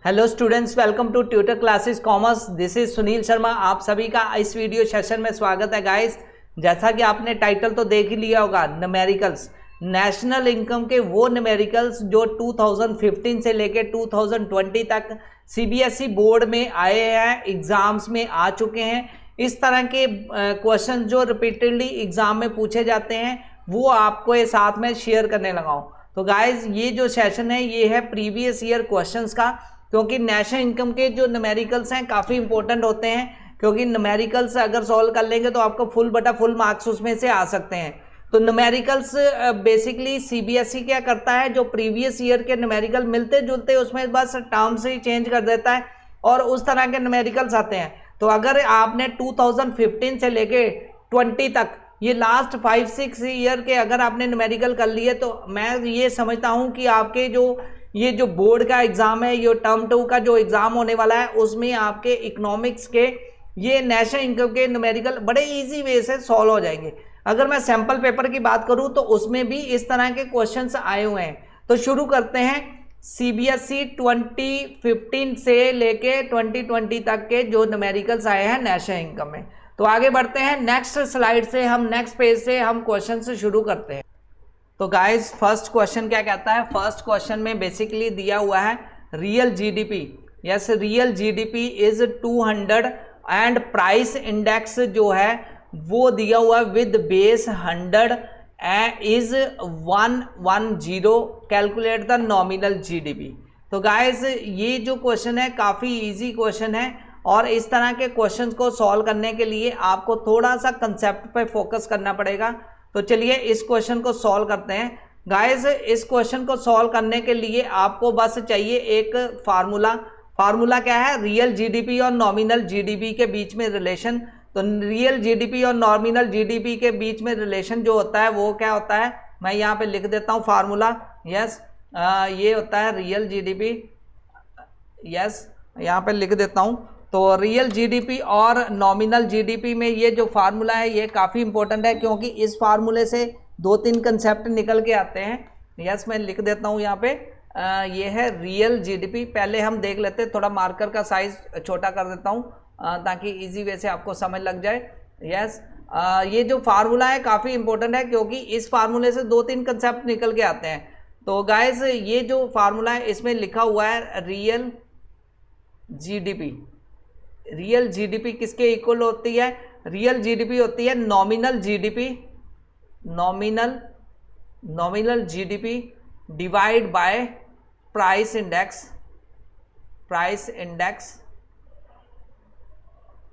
Hello students, welcome to tutor classes commerce. This is Sunil Sharma. आप सभी का इस वीडियो सेशन में स्वागत है गाइस। जैसा कि आपने टाइटल तो देख ही लिया होगा, न्यूमेरिकल्स, नेशनल इनकम के वो न्यूमेरिकल्स जो 2015 से लेके 2020 तक सीबीएसई बोर्ड में आए हैं, एग्जाम्स में आ चुके हैं। इस तरह के क्वेश्चन जो रिपीटेडली एग्जाम में पूछे जाते हैं वो आपको ये साथ में शेयर करने लगा हूं। तो गाइज ये जो सेशन है ये है प्रीवियस ईयर क्वेश्चंस का, क्योंकि नेशनल इनकम के जो न्यूमेरिकल्स हैं काफ़ी इंपॉर्टेंट होते हैं, क्योंकि न्यूमेरिकल्स अगर सॉल्व कर लेंगे तो आपको फुल बटा फुल मार्क्स उसमें से आ सकते हैं। तो न्यूमेरिकल्स बेसिकली सीबीएसई क्या करता है, जो प्रीवियस ईयर के न्यूमेरिकल मिलते जुलते उसमें बस टर्म्स ही चेंज कर देता है और उस तरह के न्यूमेरिकल्स आते हैं। तो अगर आपने 2015 से लेके 20 तक ये लास्ट 5-6 ईयर के अगर आपने न्यूमेरिकल कर लिए तो मैं ये समझता हूँ कि आपके ये जो बोर्ड का एग्जाम है, ये टर्म 2 का जो एग्जाम होने वाला है, उसमें आपके इकोनॉमिक्स के ये नेशनल इनकम के न्यूमेरिकल बड़े इजी वे से सॉल्व हो जाएंगे। अगर मैं सैंपल पेपर की बात करूं तो उसमें भी इस तरह के क्वेश्चंस आए हुए हैं। तो शुरू करते हैं सीबीएसई 2015 से लेके 2020 तक के जो न्यूमेरिकल्स आए हैं नेशनल इनकम में। तो आगे बढ़ते हैं, नेक्स्ट स्लाइड से हम नेक्स्ट पेज से हम क्वेश्चन से शुरू करते हैं। तो गाइज फर्स्ट क्वेश्चन क्या कहता है, फर्स्ट क्वेश्चन में बेसिकली दिया हुआ है real GDP. Yes, real GDP is 200 and price index जो है वो दिया हुआ with base 100 is 110। Calculate the nominal GDP. तो गाइज ये जो क्वेश्चन है काफ़ी इजी क्वेश्चन है और इस तरह के क्वेश्चन को सॉल्व करने के लिए आपको थोड़ा सा कंसेप्ट पे फोकस करना पड़ेगा। तो चलिए इस क्वेश्चन को सॉल्व करते हैं। गाइस इस क्वेश्चन को सॉल्व करने के लिए आपको बस चाहिए एक फार्मूला। फार्मूला क्या है, रियल जीडीपी और नॉमिनल जीडीपी के बीच में रिलेशन। तो रियल जीडीपी और नॉमिनल जीडीपी के बीच में रिलेशन जो होता है वो क्या होता है, मैं यहाँ पे लिख देता हूँ फार्मूला। यस, ये होता है रियल जीडीपी। यस, यहाँ पे लिख देता हूँ। तो रियल जीडीपी और नॉमिनल जीडीपी में ये जो फार्मूला है ये काफ़ी इंपॉर्टेंट है, क्योंकि इस फार्मूले से 2-3 कंसेप्ट निकल के आते हैं। यस, मैं लिख देता हूँ यहाँ पे, ये है रियल जीडीपी। पहले हम देख लेते हैं, थोड़ा मार्कर का साइज छोटा कर देता हूँ ताकि इजी वे से आपको समझ लग जाए। यस, ये जो फार्मूला है काफ़ी इंपॉर्टेंट है, क्योंकि इस फार्मूले से 2-3 कंसेप्ट निकल के आते हैं। तो गाइज ये जो फार्मूला है इसमें लिखा हुआ है रियल जीडीपी। रियल जीडीपी किसके इक्वल होती है, रियल जीडीपी होती है nominal GDP, nominal GDP divide by price index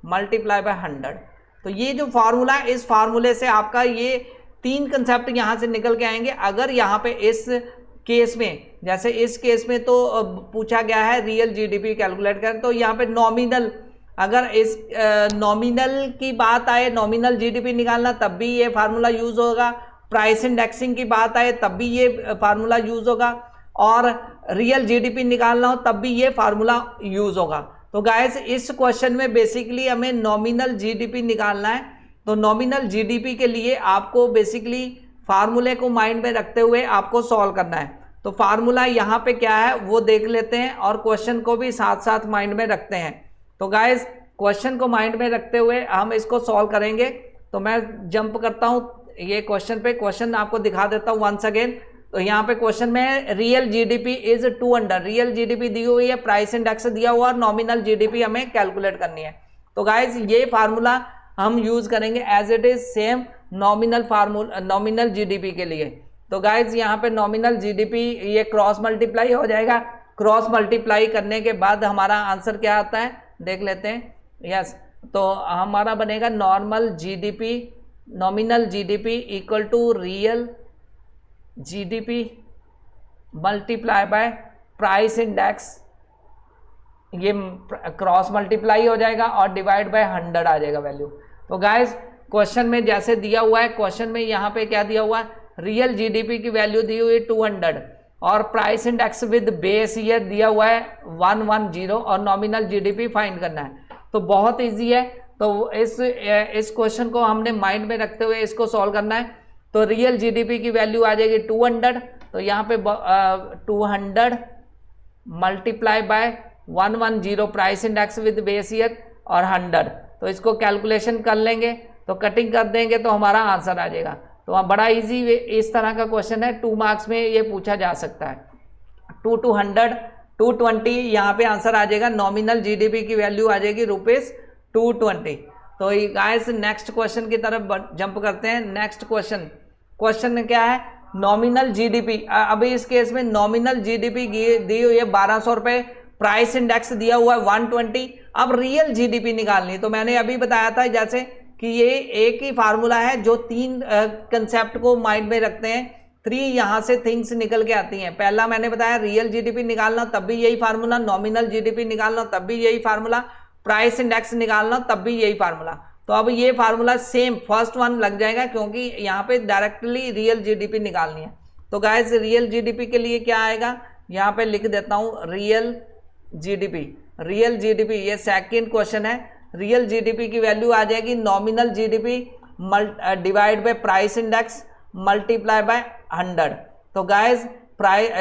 multiply by 100। तो ये जो फार्मूला है इस फार्मूले से आपका ये 3 कंसेप्ट यहां से निकल के आएंगे। अगर यहाँ पे इस केस में, जैसे इस केस में तो पूछा गया है रियल जीडीपी कैलकुलेट करें, तो यहाँ पे नॉमिनल, अगर इस नॉमिनल की बात आए, नॉमिनल जीडीपी निकालना, तब भी ये फार्मूला यूज होगा। प्राइस इंडेक्सिंग की बात आए तब भी ये फार्मूला यूज होगा, और रियल जीडीपी निकालना हो तब भी ये फार्मूला यूज होगा। तो गाइस इस क्वेश्चन में बेसिकली हमें नॉमिनल जीडीपी निकालना है। तो नॉमिनल जीडीपी के लिए आपको बेसिकली फार्मूले को माइंड में रखते हुए आपको सॉल्व करना है। तो फार्मूला यहाँ पे क्या है वो देख लेते हैं और क्वेश्चन को भी साथ साथ माइंड में रखते हैं। तो गाइस क्वेश्चन को माइंड में रखते हुए हम इसको सॉल्व करेंगे। तो मैं जंप करता हूँ ये क्वेश्चन पे, क्वेश्चन आपको दिखा देता हूँ वंस अगेन। तो यहाँ पे क्वेश्चन में real GDP is 200, real GDP दी हुई है, प्राइस इंडेक्स दिया हुआ और नॉमिनल जीडीपी हमें कैलकुलेट करनी है। तो गाइस ये फार्मूला हम यूज करेंगे as it is same nominal GDP के लिए। तो गाइस यहाँ पे नॉमिनल जीडीपी ये क्रॉस मल्टीप्लाई हो जाएगा। क्रॉस मल्टीप्लाई करने के बाद हमारा आंसर क्या आता है देख लेते हैं। यस, तो हमारा बनेगा nominal GDP equal to real GDP multiply by price index, ये क्रॉस मल्टीप्लाई हो जाएगा और डिवाइड बाय 100 आ जाएगा वैल्यू। तो गाइस क्वेश्चन में जैसे दिया हुआ है, क्वेश्चन में यहाँ पे क्या दिया हुआ है, रियल जीडीपी की वैल्यू दी हुई है 200 और price index with base year दिया हुआ है 110 और नॉमिनल जीडीपी फाइंड करना है। तो बहुत इजी है। तो इस क्वेश्चन को हमने माइंड में रखते हुए इसको सॉल्व करना है। तो रियल जीडीपी की वैल्यू आ जाएगी 200। तो यहाँ पे 200 multiply by 110 price index with base year और 100। तो इसको कैलकुलेशन कर लेंगे, तो कटिंग कर देंगे तो हमारा आंसर आ जाएगा। तो बड़ा इजी इस तरह का क्वेश्चन है, 2 मार्क्स में ये पूछा जा सकता है। 2 to 100 220 यहाँ पे आंसर आ जाएगा। नॉमिनल जीडीपी की वैल्यू आ जाएगी ₹220। तो गाइस नेक्स्ट क्वेश्चन की तरफ जंप करते हैं। नेक्स्ट क्वेश्चन क्या है, नॉमिनल जीडीपी। अभी इस केस में नॉमिनल जीडीपी दी हुई है 1200 रुपये, प्राइस इंडेक्स दिया हुआ है 120। अब रियल जीडीपी निकालनी, तो मैंने अभी बताया था जैसे कि ये एक ही फार्मूला है जो 3 कंसेप्ट को माइंड में रखते हैं। 3 यहाँ से थिंग्स निकल के आती हैं। पहला मैंने बताया रियल जीडीपी निकालना, तब भी यही फार्मूला, नॉमिनल जीडीपी निकालना तब भी यही फार्मूला, प्राइस इंडेक्स निकालना तब भी यही फार्मूला। तो अब ये फार्मूला सेम फर्स्ट वन लग जाएगा, क्योंकि यहाँ पे डायरेक्टली रियल जीडीपी निकालनी है। तो गाइस रियल जीडीपी के लिए क्या आएगा, यहाँ पे लिख देता हूँ रियल जीडीपी। ये सेकंड क्वेश्चन है। रियल जीडीपी की वैल्यू आ जाएगी nominal GDP divide by price index multiply by 100। तो गाइस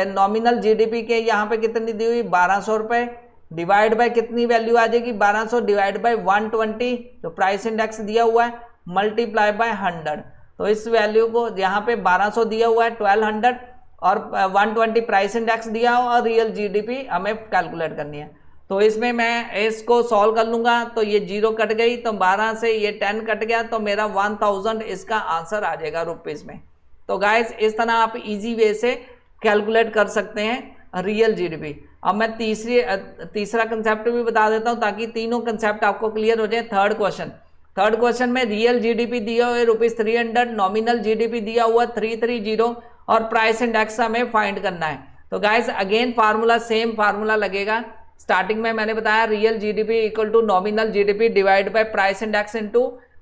नॉमिनल जीडीपी के यहाँ पे कितनी दी हुई 1200 रुपये, डिवाइड बाय कितनी वैल्यू आ जाएगी 1200 डिवाइड बाय 120 जो प्राइस इंडेक्स दिया हुआ है, मल्टीप्लाई बाय 100। तो इस वैल्यू को यहाँ पे 1200 दिया हुआ है 1200 और 120 प्राइस इंडेक्स दिया हुआ और रियल जीडीपी हमें कैलकुलेट करनी है। तो इसमें मैं इसको सॉल्व कर लूँगा, तो ये 0 कट गई, तो 12 से ये 10 कट गया, तो मेरा 1000 इसका आंसर आ जाएगा रुपीज़ में। तो गाइस इस तरह आप इजी वे से कैलकुलेट कर सकते हैं रियल जीडीपी। अब मैं तीसरा कंसेप्ट भी बता देता हूँ ताकि तीनों कंसेप्ट आपको क्लियर हो जाए। थर्ड क्वेश्चन में रियल जीडीपी दिया हुआ है ₹300, नॉमिनल जीडीपी दिया हुआ 330 और प्राइस इंडेक्स हमें फाइंड करना है। तो guys again formula same formula लगेगा। स्टार्टिंग में मैंने बताया real GDP equal to nominal GDP divide by price index into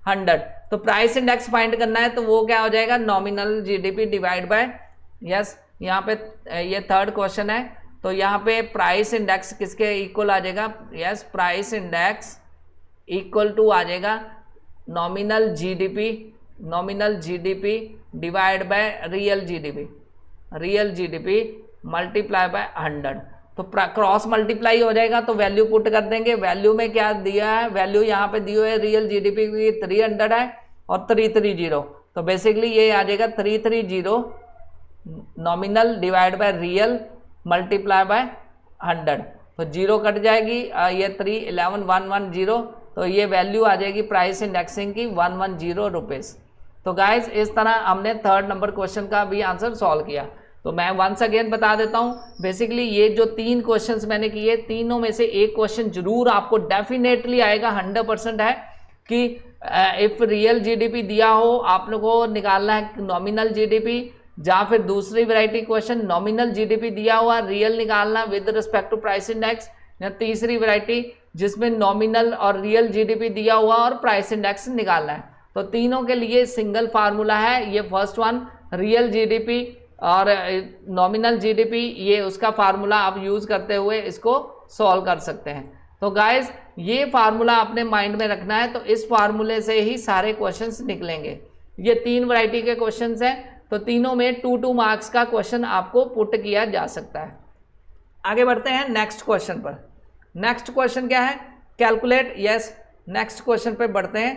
100। तो प्राइस इंडेक्स फाइंड करना है, तो वो क्या हो जाएगा nominal GDP divide by, yes यहाँ पे ये थर्ड क्वेश्चन है, तो यहाँ पे प्राइस इंडेक्स किसके इक्वल आ जाएगा, yes price index equal to आ जाएगा nominal GDP divide by real GDP multiply by 100। तो क्रॉस मल्टीप्लाई हो जाएगा, तो वैल्यू पुट कर देंगे। वैल्यू में क्या दिया है, वैल्यू यहाँ पे दी हुई है रियल जीडीपी की 300 है और 330। तो बेसिकली ये आ जाएगा 330 nominal divide by real multiply by 100। तो 0 कट जाएगी, ये 311,110, तो ये वैल्यू आ जाएगी प्राइस इंडेक्सिंग की 110 रुपीज़। तो गाइज इस तरह हमने थर्ड नंबर क्वेश्चन का भी आंसर सॉल्व किया। तो मैं वंस अगेन बता देता हूँ, बेसिकली ये जो 3 क्वेश्चंस मैंने किए, तीनों में से एक क्वेश्चन जरूर आपको डेफिनेटली आएगा, 100% है कि इफ रियल जीडीपी दिया हो, आप लोगों को निकालना है नॉमिनल जीडीपी, या फिर दूसरी वैरायटी क्वेश्चन नॉमिनल जीडीपी दिया हुआ रियल निकालना with respect to price index, या तीसरी वैरायटी जिसमें नॉमिनल और रियल जीडीपी दिया हुआ और प्राइस इंडेक्स निकालना है। तो तीनों के लिए सिंगल फार्मूला है, ये फर्स्ट वन रियल जीडीपी और नॉमिनल जीडीपी, ये उसका फार्मूला आप यूज़ करते हुए इसको सॉल्व कर सकते हैं। तो गाइज ये फार्मूला आपने माइंड में रखना है, तो इस फार्मूले से ही सारे क्वेश्चंस निकलेंगे। ये 3 वैरायटी के क्वेश्चंस हैं, तो तीनों में 2 मार्क्स का क्वेश्चन आपको पुट किया जा सकता है। आगे बढ़ते हैं नेक्स्ट क्वेश्चन पर। नेक्स्ट क्वेश्चन क्या है, कैलकुलेट, यस नेक्स्ट क्वेश्चन पे बढ़ते हैं,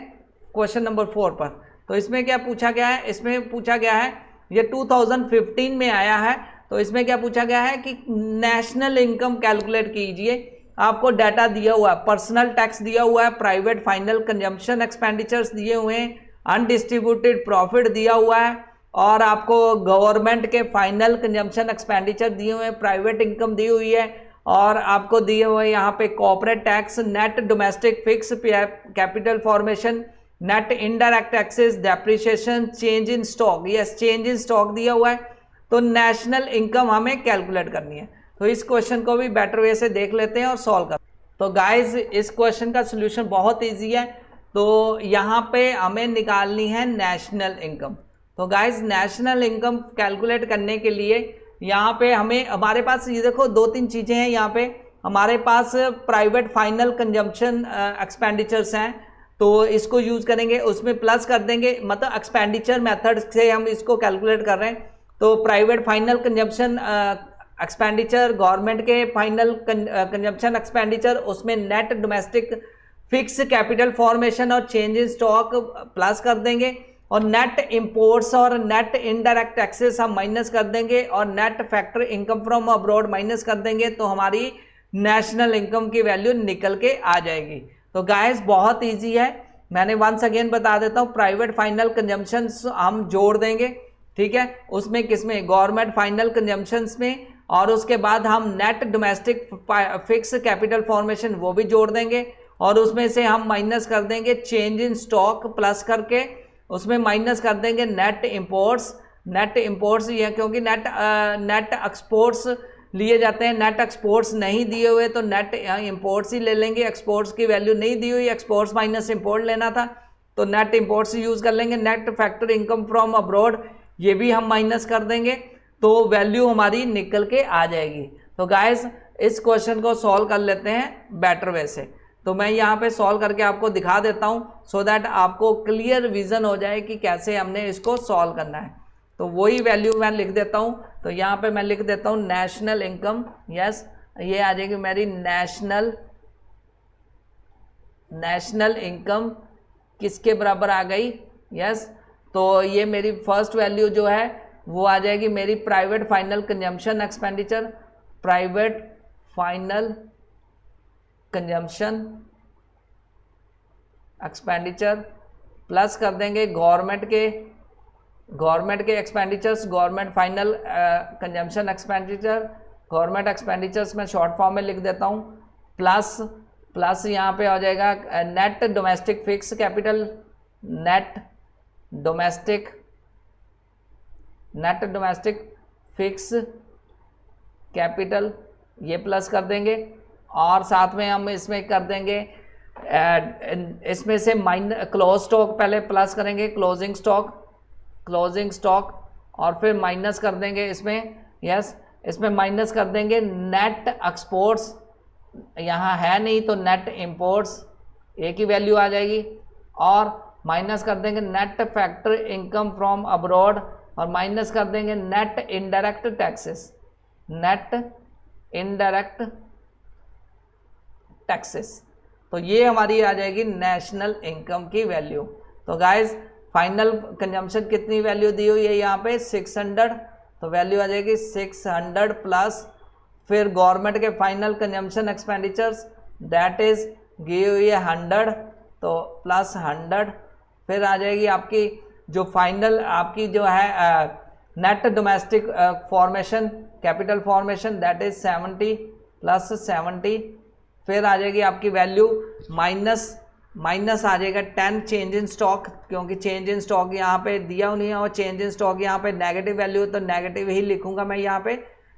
क्वेश्चन नंबर 4 पर। तो इसमें क्या पूछा गया है, इसमें पूछा गया है, ये 2015 में आया है, तो इसमें क्या पूछा गया है कि नेशनल इनकम कैलकुलेट कीजिए। आपको डाटा दिया हुआ है, पर्सनल टैक्स दिया हुआ है, प्राइवेट फाइनल कंजम्पशन एक्सपेंडिचर्स दिए हुए हैं, अनडिस्ट्रीब्यूटेड प्रॉफिट दिया हुआ है, और आपको गवर्नमेंट के फाइनल कंजम्पशन एक्सपेंडिचर दिए हुए हैं, प्राइवेट इनकम दी हुई है, और आपको दिए हुए यहाँ पे corporate tax, net domestic fix capital formation, net indirect taxes, depreciation, change in stock, yes change in stock दिया हुआ है। तो नेशनल इनकम हमें कैलकुलेट करनी है। तो इस क्वेश्चन को भी बेटर वे से देख लेते हैं और सॉल्व करते हैं। तो गाइज इस क्वेश्चन का सोल्यूशन बहुत ईजी है। तो यहाँ पे हमें निकालनी है नेशनल इनकम। तो गाइज नेशनल इनकम कैलकुलेट करने के लिए यहाँ पे हमारे पास ये देखो 2-3 चीज़ें हैं। यहाँ पे हमारे पास प्राइवेट फाइनल कंजम्पशन एक्सपेंडिचर्स हैं, तो इसको यूज़ करेंगे, उसमें प्लस कर देंगे, मतलब एक्सपेंडिचर मेथड से हम इसको कैलकुलेट कर रहे हैं। तो private final consumption expenditure, government के फाइनल कंजम्पशन एक्सपेंडिचर, उसमें net domestic fix capital formation और चेंज इन स्टॉक प्लस कर देंगे, और नेट इंपोर्ट्स और नेट इनडायरेक्ट टैक्सेस हम माइनस कर देंगे, और net factor income from abroad minus कर देंगे, तो हमारी नेशनल इनकम की वैल्यू निकल के आ जाएगी। तो गाइस बहुत इजी है, मैंने वंस अगेन बता देता हूँ। प्राइवेट फाइनल कंजम्पशंस हम जोड़ देंगे, ठीक है, उसमें किसमें, गवर्नमेंट फाइनल कंजम्पशंस में, और उसके बाद हम net domestic fix capital formation वो भी जोड़ देंगे, और उसमें से हम माइनस कर देंगे चेंज इन स्टॉक प्लस करके, उसमें माइनस कर देंगे नेट इंपोर्ट्स ये, क्योंकि नेट एक्सपोर्ट्स लिए जाते हैं, नेट एक्सपोर्ट्स नहीं दिए हुए तो नेट इंपोर्ट्स ही ले लेंगे, एक्सपोर्ट्स की वैल्यू नहीं दी हुई, एक्सपोर्ट्स माइनस इंपोर्ट लेना था तो नेट इंपोर्ट्स यूज कर लेंगे। Net factor income from abroad ये भी हम माइनस कर देंगे, तो वैल्यू हमारी निकल के आ जाएगी। तो गाइस इस क्वेश्चन को सॉल्व कर लेते हैं बेटर वे से, तो मैं यहाँ पे सॉल्व करके आपको दिखा देता हूँ, सो दैट आपको क्लियर विजन हो जाए कि कैसे हमने इसको सॉल्व करना है। तो वही वैल्यू मैं लिख देता हूँ, तो यहाँ पे मैं लिख देता हूँ नेशनल इनकम, यस, ये आ जाएगी मेरी नेशनल इनकम किसके बराबर आ गई, यस, तो ये मेरी फर्स्ट वैल्यू जो है वो आ जाएगी मेरी private final consumption expenditure, private final consumption expenditure plus कर देंगे गवर्नमेंट के expenditures, government final consumption expenditure, government expenditures में शॉर्ट फॉर्म में लिख देता हूँ, प्लस यहाँ पे आ जाएगा net domestic fix capital, net domestic fix capital ये प्लस कर देंगे, और साथ में हम इसमें कर देंगे इसमें से क्लोज स्टॉक पहले प्लस करेंगे, क्लोजिंग स्टॉक और फिर माइनस कर देंगे इसमें, यस, इसमें माइनस कर देंगे नेट एक्सपोर्ट्स, यहाँ है नहीं तो नेट इंपोर्ट्स एक ही वैल्यू आ जाएगी, और माइनस कर देंगे net factor income from abroad, और माइनस कर देंगे नेट इनडायरेक्ट टैक्सेस, तो ये हमारी आ जाएगी नेशनल इनकम की वैल्यू। तो गाइज फाइनल कंजम्पशन कितनी वैल्यू दी हुई है यहाँ पे 600, तो वैल्यू आ जाएगी 600 प्लस फिर गवर्नमेंट के final consumption expenditures that is give हुई है 100, तो प्लस 100 फिर आ जाएगी आपकी जो फाइनल आपकी जो है net domestic formation capital formation that is 70 plus 70, फिर आ जाएगी आपकी वैल्यू माइनस आ जाएगा 10 चेंज इन स्टॉक, क्योंकि चेंज इन स्टॉक यहाँ पे दिया नहीं है और चेंज इन स्टॉक यहाँ पे नेगेटिव वैल्यू है तो नेगेटिव ही लिखूंगा मैं यहाँ पे।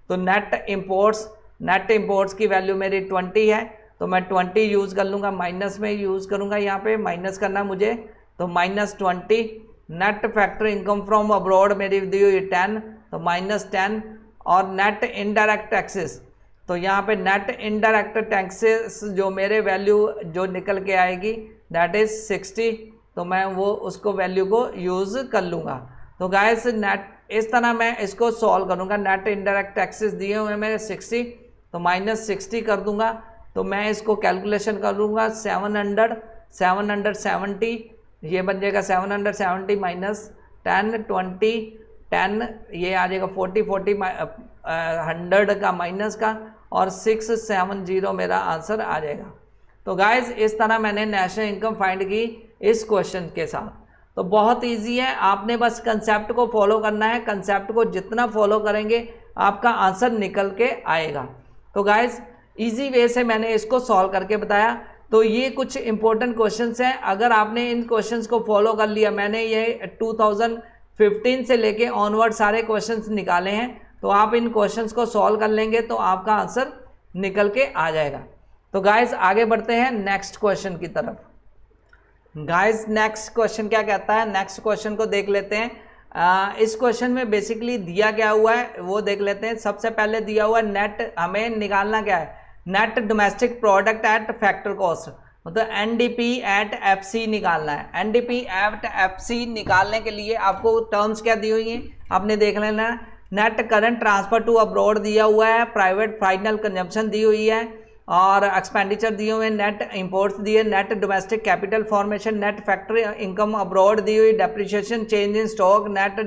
तो नेट इंपोर्ट्स की वैल्यू मेरी 20 है तो मैं 20 यूज़ कर लूँगा, माइनस में यूज़ करूँगा, यहाँ पे माइनस करना मुझे, तो -20। Net factor income from abroad मेरी दी हुई 10 तो -10, और नेट इनडायरेक्ट टैक्सेस, तो यहाँ पे नेट इनडायरेक्ट टैक्सेस जो मेरे वैल्यू जो निकल के आएगी दैट इज 60, तो मैं वो उसको वैल्यू को यूज़ कर लूँगा। तो गाइस नेट इस तरह मैं इसको सॉल्व करूँगा, नेट इनडायरेक्ट टैक्सेस दिए हुए मेरे 60 तो -60 कर दूँगा, तो मैं इसको कैलकुलेशन कर लूँगा 770 ये बन जाएगा 770 माइनस 10 20 10 ये आ जाएगा 40 100 का माइनस का और 670 मेरा आंसर आ जाएगा। तो गाइज इस तरह मैंने नेशनल इनकम फाइंड की इस क्वेश्चन के साथ। तो बहुत इजी है, आपने बस कंसेप्ट को फॉलो करना है, कंसेप्ट को जितना फॉलो करेंगे आपका आंसर निकल के आएगा। तो गाइज इजी वे से मैंने इसको सॉल्व करके बताया। तो ये कुछ इंपॉर्टेंट क्वेश्चंस हैं, अगर आपने इन क्वेश्चंस को फॉलो कर लिया, मैंने ये 2015 से लेके ऑनवर्ड सारे क्वेश्चंस निकाले हैं, तो आप इन क्वेश्चंस को सॉल्व कर लेंगे तो आपका आंसर निकल के आ जाएगा। तो गाइज आगे बढ़ते हैं नेक्स्ट क्वेश्चन की तरफ। गाइज नेक्स्ट क्वेश्चन क्या कहता है, नेक्स्ट क्वेश्चन को देख लेते हैं। इस क्वेश्चन में बेसिकली दिया क्या हुआ है वो देख लेते हैं। सबसे पहले दिया हुआ नेट, हमें निकालना क्या है, net domestic product at factor cost, मतलब NDP एट FC निकालना है। NDP एट FC निकालने के लिए आपको टर्म्स क्या दी हुई हैं आपने देख लेना है, net current transfer to abroad दिया हुआ है, प्राइवेट फाइनल कंजम्पशन दी हुई है और एक्सपेंडिचर दिए हुए हैं, नेट इंपोर्ट्स दिए, net domestic capital formation, net factory income abroad दी हुई, depreciation, change in stock, net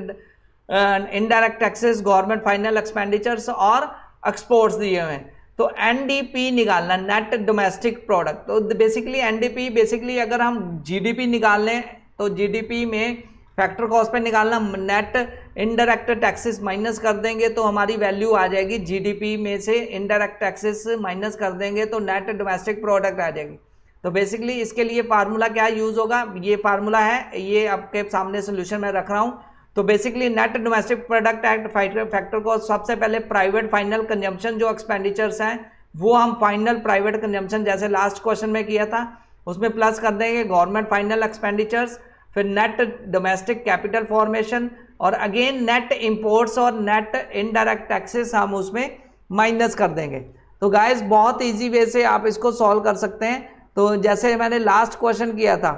indirect taxes, government final expenditures और एक्सपोर्ट्स दिए हुए हैं। तो एनडीपी निकालना, नेट डोमेस्टिक प्रोडक्ट। तो बेसिकली एनडीपी बेसिकली अगर हम जीडीपी निकाल लें तो जीडीपी में फैक्टर कॉस्ट पे निकालना, नेट इनडायरेक्ट टैक्सेस माइनस कर देंगे तो हमारी वैल्यू आ जाएगी, जीडीपी में से इनडायरेक्ट टैक्सेस माइनस कर देंगे तो नेट डोमेस्टिक प्रोडक्ट आ जाएगी। तो बेसिकली इसके लिए फार्मूला क्या यूज होगा, ये फार्मूला है, ये आपके सामने सोल्यूशन में रख रहा हूँ। तो basically net domestic product at factor cost, सबसे पहले प्राइवेट फाइनल कंजम्पशन जो एक्सपेंडिचर्स हैं वो हम फाइनल प्राइवेट कंजम्पशन जैसे लास्ट क्वेश्चन में किया था उसमें प्लस कर देंगे, गवर्नमेंट फाइनल एक्सपेंडिचर्स, फिर नेट डोमेस्टिक कैपिटल फॉर्मेशन और अगेन नेट इंपोर्ट्स और नेट इनडायरेक्ट टैक्सेस हम उसमें माइनस कर देंगे। तो गाइस बहुत इजी वे से आप इसको सॉल्व कर सकते हैं। तो जैसे मैंने लास्ट क्वेश्चन किया था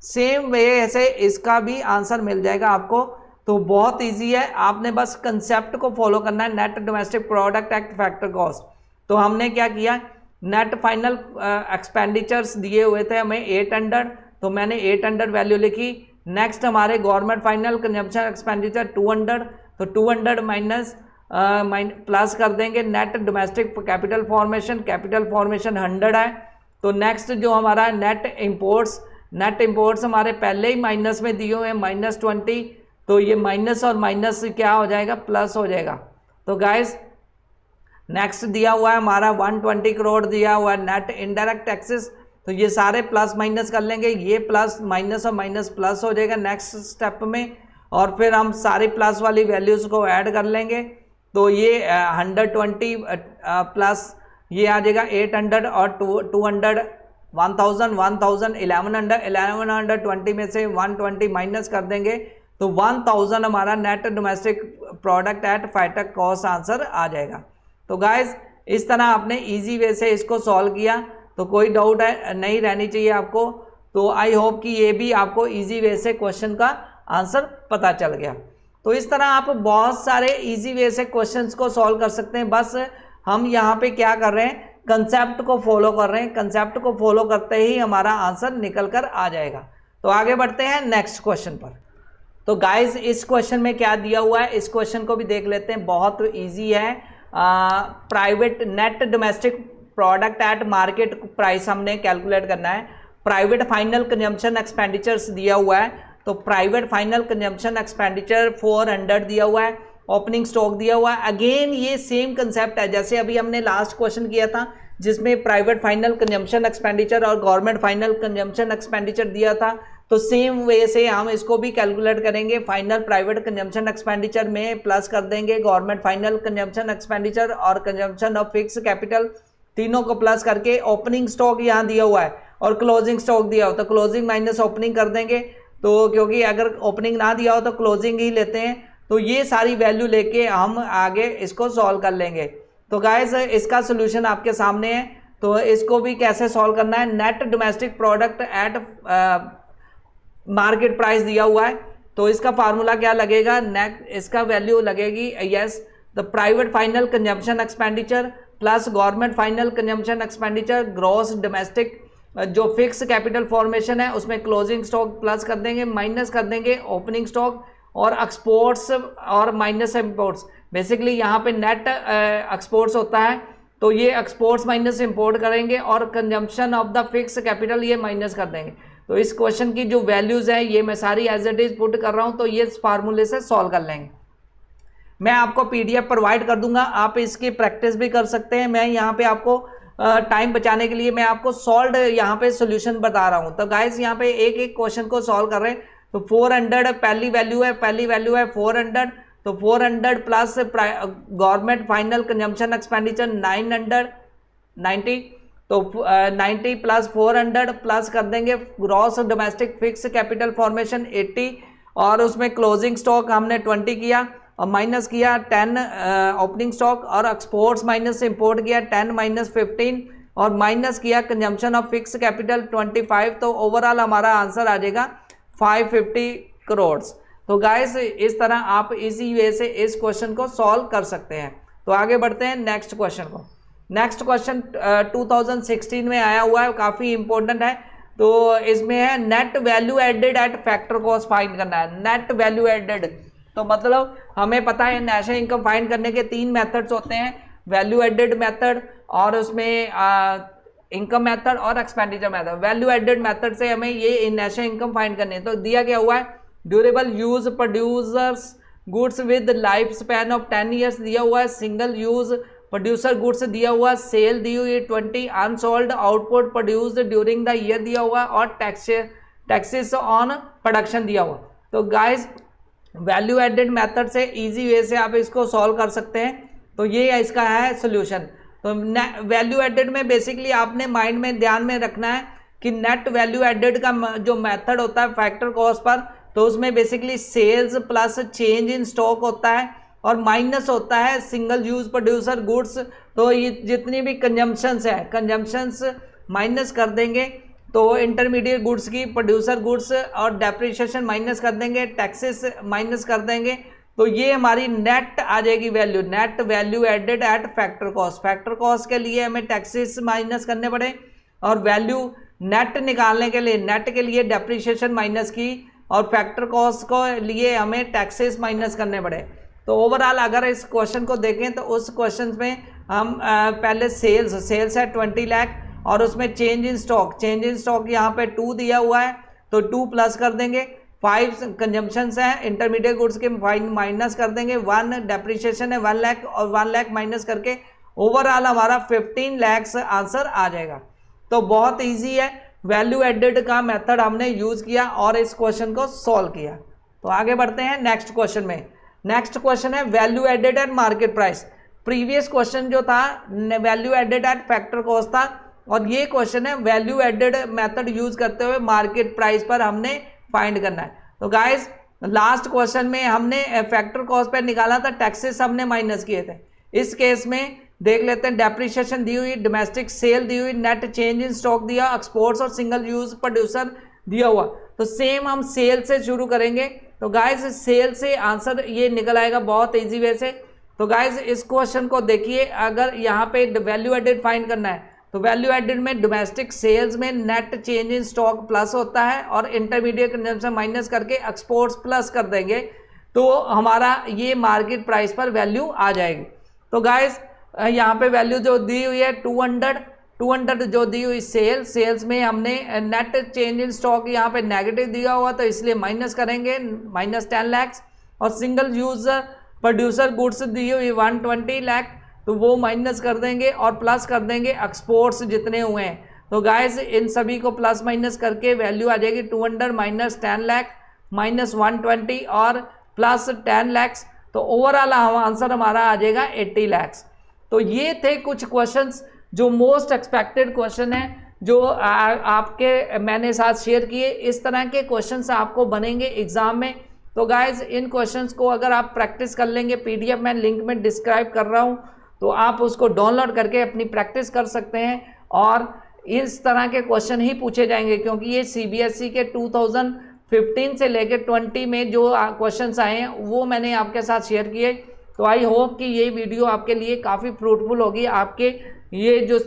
सेम वे से इसका भी आंसर मिल जाएगा आपको। तो बहुत इजी है, आपने बस कंसेप्ट को फॉलो करना है, net domestic product at factor cost. तो हमने क्या किया, नेट फाइनल एक्सपेंडिचर्स दिए हुए थे हमें 800, तो मैंने 800 वैल्यू लिखी। नेक्स्ट हमारे गवर्नमेंट फाइनल कंजम्पशन एक्सपेंडिचर 200, तो 200 माइनस प्लस कर देंगे नेट डोमेस्टिक कैपिटल फॉर्मेशन 100 है। तो नेक्स्ट जो हमारा नेट इंपोर्ट्स हमारे पहले ही माइनस में दिए हुए हैं -20, तो ये माइनस और माइनस क्या हो जाएगा, प्लस हो जाएगा। तो गाइस नेक्स्ट दिया हुआ है हमारा 120 करोड़ दिया हुआ है नेट इनडायरेक्ट टैक्सेस, तो ये सारे प्लस माइनस कर लेंगे, ये प्लस माइनस और माइनस प्लस हो जाएगा नेक्स्ट स्टेप में, और फिर हम सारी प्लस वाली वैल्यूज़ को ऐड कर लेंगे। तो ये 120 प्लस ये आ जाएगा 800 और 200 1000 1120 में से 120 माइनस कर देंगे तो 1000 हमारा net domestic product at factor cost answer आ जाएगा। तो गाइस इस तरह आपने इजी वे से इसको सॉल्व किया, तो कोई डाउट है नहीं रहनी चाहिए आपको। तो आई होप कि ये भी आपको इजी वे से क्वेश्चन का आंसर पता चल गया। तो इस तरह आप बहुत सारे इजी वे से क्वेश्चंस को सॉल्व कर सकते हैं। बस हम यहाँ पे क्या कर रहे हैं, कंसेप्ट को फॉलो कर रहे हैं, कंसेप्ट को फॉलो करते ही हमारा आंसर निकल कर आ जाएगा। तो आगे बढ़ते हैं नेक्स्ट क्वेश्चन पर। तो गाइस इस क्वेश्चन में क्या दिया हुआ है, इस क्वेश्चन को भी देख लेते हैं, बहुत ईजी है। Private net domestic product eight market price हमने कैलकुलेट करना है। प्राइवेट फाइनल कंजम्पशन एक्सपेंडिचर्स दिया हुआ है, तो प्राइवेट फाइनल कंजम्पशन एक्सपेंडिचर 400 दिया हुआ है, ओपनिंग स्टॉक दिया हुआ है। अगेन ये सेम कंसेप्ट है जैसे अभी हमने लास्ट क्वेश्चन किया था जिसमें प्राइवेट फाइनल कंजम्पशन एक्सपेंडिचर और गवर्नमेंट फाइनल कंजम्पशन एक्सपेंडिचर दिया था। तो सेम वे से हम इसको भी कैलकुलेट करेंगे, फाइनल प्राइवेट कंजम्पशन एक्सपेंडिचर में प्लस कर देंगे गवर्नमेंट फाइनल कंजम्पशन एक्सपेंडिचर और कंजम्पशन ऑफ फिक्स कैपिटल, तीनों को प्लस करके ओपनिंग स्टॉक यहाँ दिया हुआ है और क्लोजिंग स्टॉक दिया हो तो क्लोजिंग माइनस ओपनिंग कर देंगे। तो क्योंकि अगर ओपनिंग ना दिया हो तो क्लोजिंग ही लेते हैं। तो ये सारी वैल्यू लेके हम आगे इसको सॉल्व कर लेंगे। तो गाइस इसका सोल्यूशन आपके सामने है, तो इसको भी कैसे सॉल्व करना है। Net domestic product eight market price दिया हुआ है, तो इसका फार्मूला क्या लगेगा, नेट इसका वैल्यू लगेगी yes the private final consumption expenditure plus government final consumption expenditure gross domestic जो फिक्स कैपिटल फॉर्मेशन है उसमें क्लोजिंग स्टॉक प्लस कर देंगे, माइनस कर देंगे ओपनिंग स्टॉक और एक्सपोर्ट्स और माइनस इंपोर्ट्स। बेसिकली यहाँ पे नेट एक्सपोर्ट्स होता है, तो ये एक्सपोर्ट्स माइनस इंपोर्ट करेंगे और consumption of the fix capital ये माइनस कर देंगे। तो इस क्वेश्चन की जो वैल्यूज़ है ये मैं सारी एज इट इज पुट कर रहा हूँ, तो ये इस फार्मूले से सॉल्व कर लेंगे। मैं आपको पीडीएफ प्रोवाइड कर दूंगा, आप इसकी प्रैक्टिस भी कर सकते हैं। मैं यहाँ पे आपको टाइम बचाने के लिए मैं आपको सॉल्व यहाँ पे सॉल्यूशन बता रहा हूँ। तो गाइस यहाँ पे एक एक क्वेश्चन को सॉल्व कर रहे हैं। तो 400 पहली वैल्यू है 400, तो 400 plus government final consumption expenditure 990, तो 90 प्लस 400 प्लस कर देंगे gross domestic fix capital formation 80 और उसमें क्लोजिंग स्टॉक हमने 20 किया और माइनस किया 10 ओपनिंग स्टॉक और एक्सपोर्ट्स माइनस इंपोर्ट किया 10 माइनस 15 और माइनस किया कंजम्पशन ऑफ फिक्स कैपिटल 25। तो ओवरऑल हमारा आंसर आ जाएगा 550 करोड़। तो गाइस इस तरह आप इजी वे से इस क्वेश्चन को सॉल्व कर सकते हैं। तो आगे बढ़ते हैं नेक्स्ट क्वेश्चन को। नेक्स्ट क्वेश्चन 2016 में आया हुआ है, काफ़ी इंपॉर्टेंट है। तो इसमें है net value added at factor cost find करना है। नेट वैल्यू एडेड तो मतलब हमें पता है नेशनल इनकम फाइंड करने के 3 मेथड्स होते हैं, वैल्यू एडेड मेथड और उसमें इनकम मेथड और expenditure method. Value added method से हमें ये नेशनल इनकम फाइंड करनी है। तो दिया क्या हुआ है, durable use producers goods with life span of 10 years दिया हुआ है, सिंगल यूज प्रोड्यूसर गुड्स दिया हुआ, सेल दी हुई 20, unsold output produced during the year दिया हुआ और टैक्सेस ऑन प्रोडक्शन दिया हुआ। तो गाइस वैल्यू एडेड मेथड से इजी वे से आप इसको सॉल्व कर सकते हैं। तो ये इसका है सोल्यूशन। तो वैल्यू एडेड में बेसिकली आपने माइंड में ध्यान में रखना है कि नेट वैल्यू एडेड का जो मेथड होता है फैक्टर कॉस्ट पर, तो उसमें basically sales plus change in stock होता है और माइनस होता है सिंगल यूज प्रोड्यूसर गुड्स। तो ये जितनी भी कंजम्पशंस है, कंजम्पशंस माइनस कर देंगे, तो इंटरमीडिएट गुड्स की प्रोड्यूसर गुड्स और डेप्रिसिएशन माइनस कर देंगे, टैक्सेस माइनस कर देंगे। तो ये हमारी नेट आ जाएगी value, net value added at factor cost. Factor cost के लिए हमें टैक्सेस माइनस करने पड़े और वैल्यू नेट निकालने के लिए नेट के लिए डेप्रिसिएशन माइनस की और फैक्टर कॉस्ट को लिए हमें टैक्सेस माइनस करने पड़े। तो ओवरऑल अगर इस क्वेश्चन को देखें तो उस क्वेश्चन में हम पहले सेल्स है 20 लाख और उसमें चेंज इन स्टॉक यहाँ पे 2 दिया हुआ है, तो 2 प्लस कर देंगे, 5 कंजम्पशंस हैं इंटरमीडिएट गुड्स के माइनस कर देंगे, 1 डेप्रिसिएशन है 1 लाख और 1 लाख माइनस करके ओवरऑल हमारा 15 लाख आंसर आ जाएगा। तो बहुत इजी है, वैल्यू एडेड का मेथड हमने यूज किया और इस क्वेश्चन को सॉल्व किया। तो आगे बढ़ते हैं नेक्स्ट क्वेश्चन में। नेक्स्ट क्वेश्चन है value added at market price. Previous question जो था value added at factor cost था और ये क्वेश्चन है वैल्यू एडेड मेथड यूज करते हुए मार्केट प्राइस पर हमने फाइंड करना है। तो गाइस लास्ट क्वेश्चन में हमने फैक्टर कॉस्ट पर निकाला था, टैक्सेस हमने माइनस किए थे। इस केस में देख लेते हैं, डेप्रिसिएशन दी हुई, डोमेस्टिक सेल दी हुई, नेट चेंज इन स्टॉक दिया, एक्सपोर्ट्स और सिंगल यूज प्रोड्यूसर दिया हुआ। तो सेम हम सेल से शुरू करेंगे। तो गाइस सेल से आंसर ये निकल आएगा बहुत इजी वे से। तो गाइस इस क्वेश्चन को देखिए, अगर यहाँ पे वैल्यू एडेड फाइंड करना है तो वैल्यू एडेड में डोमेस्टिक सेल्स में net change in stock plus होता है और इंटरमीडिएट कंजम्पशन माइनस करके एक्सपोर्ट्स प्लस कर देंगे, तो हमारा ये मार्केट प्राइस पर वैल्यू आ जाएगी। तो गाइस यहाँ पे वैल्यू जो दी हुई है 200 जो दी हुई सेल्स में हमने नेट चेंज इन स्टॉक यहाँ पे नेगेटिव दिया हुआ, तो इसलिए माइनस करेंगे -10 लाख और सिंगल यूज प्रोड्यूसर गुड्स दी हुई 120 लाख, तो वो माइनस कर देंगे और प्लस कर देंगे एक्सपोर्ट्स जितने हुए हैं। तो गाइस इन सभी को प्लस माइनस करके वैल्यू आ जाएगी 200 -10 लाख -120 और प्लस 10 लाख। तो ओवरऑल आंसर हमारा आ जाएगा 80 लाख। तो ये थे कुछ क्वेश्चंस जो मोस्ट एक्सपेक्टेड क्वेश्चन है जो आपके मैंने साथ शेयर किए। इस तरह के क्वेश्चंस आपको बनेंगे एग्जाम में। तो गाइज इन क्वेश्चंस को अगर आप प्रैक्टिस कर लेंगे, पीडीएफ मैं लिंक में डिस्क्राइब कर रहा हूँ, तो आप उसको डाउनलोड करके अपनी प्रैक्टिस कर सकते हैं और इस तरह के क्वेश्चन ही पूछे जाएंगे, क्योंकि ये सीबीएसई के 2015 से लेकर 20 में जो क्वेश्चंस आए हैं वो मैंने आपके साथ शेयर किए। तो आई होप कि ये वीडियो आपके लिए काफ़ी फ्रूटफुल होगी आपके ये जो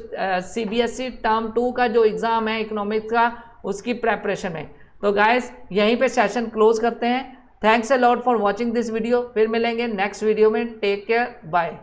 सीबीएसई टर्म 2 का जो एग्ज़ाम है इकोनॉमिक्स का, उसकी प्रेपरेशन में। तो गाइस यहीं पे सेशन क्लोज करते हैं। Thanks a lot for watching this video. फिर मिलेंगे नेक्स्ट वीडियो में। Take care, bye.